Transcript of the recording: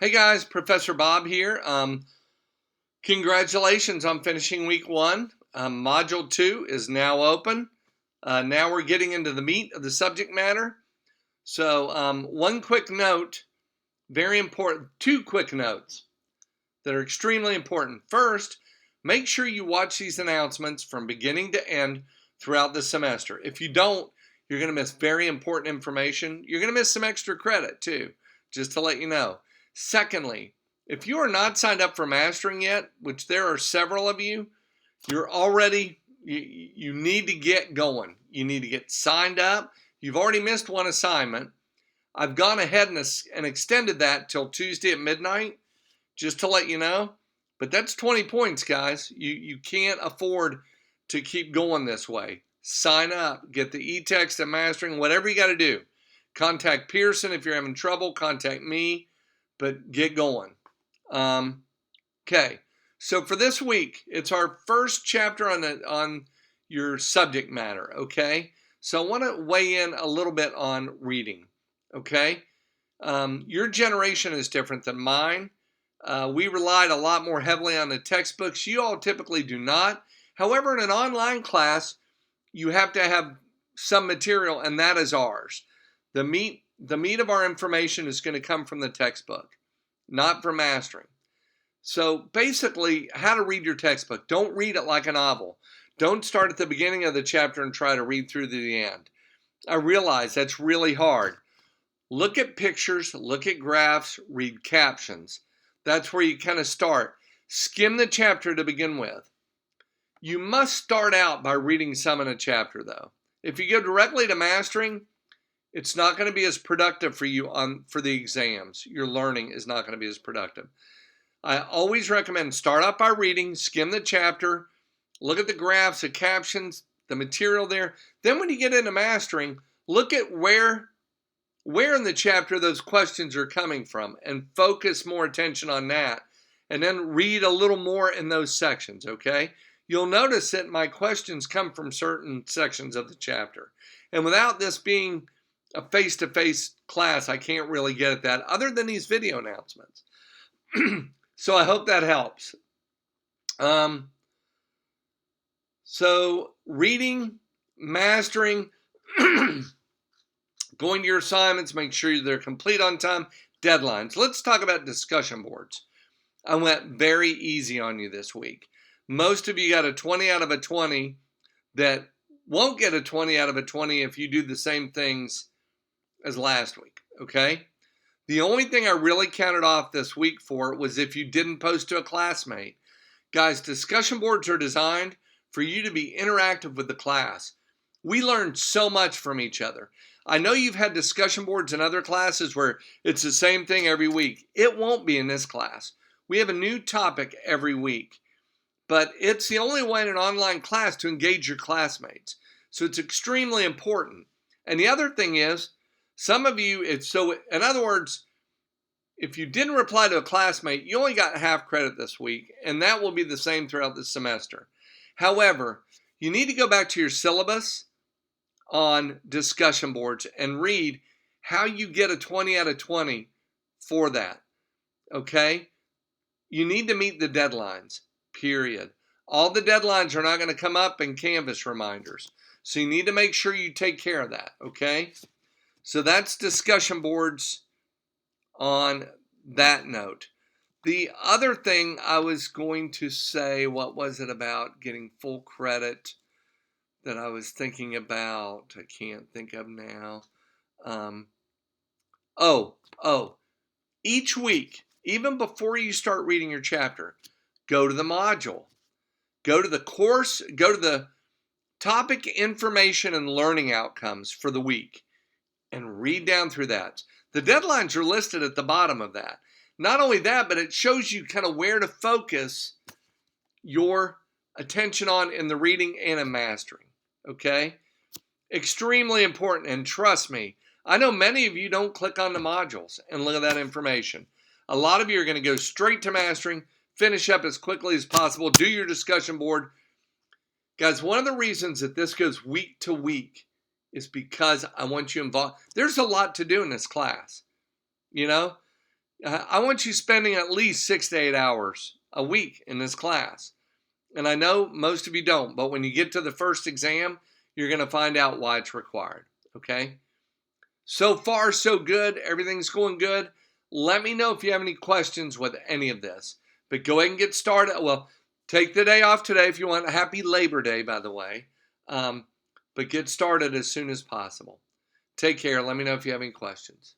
Hey guys, Professor Bob here. Congratulations on finishing week one. Module 2 is now open. Now we're getting into the meat of the subject matter. So one quick note, very important, two quick notes that are extremely important. First, make sure you watch these announcements from beginning to end throughout the semester. If you don't, you're going to miss very important information. You're going to miss some extra credit too, just to let you know. Secondly, if you are not signed up for mastering yet, which there are several of you, you need to get going. You need to get signed up. You've already missed one assignment. I've gone ahead and extended that till Tuesday at midnight, just to let you know. But that's 20 points, guys. You can't afford to keep going this way. Sign up, get the e-text and mastering, whatever you got to do. Contact Pearson if you're having trouble. Contact me, but get going. Okay, so for this week, it's our first chapter on your subject matter, okay? So I want to weigh in a little bit on reading, okay? Your generation is different than mine. We relied a lot more heavily on the textbooks. You all typically do not. However, in an online class, you have to have some material, and that is ours. The meat of our information is going to come from the textbook, not from mastering. So basically, how to read your textbook. Don't read it like a novel. Don't start at the beginning of the chapter and try to read through to the end. I realize that's really hard. Look at pictures, look at graphs, read captions. That's where you kind of start. Skim the chapter to begin with. You must start out by reading some in a chapter, though. If you go directly to mastering, it's not going to be as productive for you for the exams. Your learning is not going to be as productive. I always recommend start out by reading, skim the chapter, look at the graphs, the captions, the material there. Then when you get into mastering, look at where in the chapter those questions are coming from and focus more attention on that. And then read a little more in those sections, okay? You'll notice that my questions come from certain sections of the chapter. And without this being a face-to-face class, I can't really get at that other than these video announcements. So I hope that helps. So reading, mastering, going to your assignments, make sure they're complete on time, deadlines. Let's talk about discussion boards. I went very easy on you this week. Most of you got a 20 out of a 20 that won't get a 20 out of a 20 if you do the same things as last week, okay? The only thing I really counted off this week for was if you didn't post to a classmate. Guys, discussion boards are designed for you to be interactive with the class. We learn so much from each other. I know you've had discussion boards in other classes where it's the same thing every week. It won't be in this class. We have a new topic every week. But it's the only way in an online class to engage your classmates. So it's extremely important. And the other thing is, some of you, in other words, if you didn't reply to a classmate, you only got half credit this week, and that will be the same throughout the semester. However, you need to go back to your syllabus on discussion boards and read how you get a 20 out of 20 for that, okay? You need to meet the deadlines, period. All the deadlines are not going to come up in Canvas reminders, so you need to make sure you take care of that, okay? So that's discussion boards on that note. The other thing I was going to say, what was it about getting full credit that I was thinking about? I can't think of now. Each week, even before you start reading your chapter, go to the module. Go to the course, go to the topic information and learning outcomes for the week and read down through that. The deadlines are listed at the bottom of that. Not only that, but it shows you kind of where to focus your attention on in the reading and in mastering, okay? Extremely important, and trust me, I know many of you don't click on the modules and look at that information. A lot of you are going to go straight to mastering, finish up as quickly as possible, do your discussion board. Guys, one of the reasons that this goes week to week is because I want you involved. There's a lot to do in this class, you know? I want you spending at least 6 to 8 hours a week in this class. And I know most of you don't, but when you get to the first exam, you're going to find out why it's required. Okay? So far, so good. Everything's going good. Let me know if you have any questions with any of this. But go ahead and get started. Well, take the day off today if you want. Happy Labor Day, by the way. But get started as soon as possible. Take care. Let me know if you have any questions.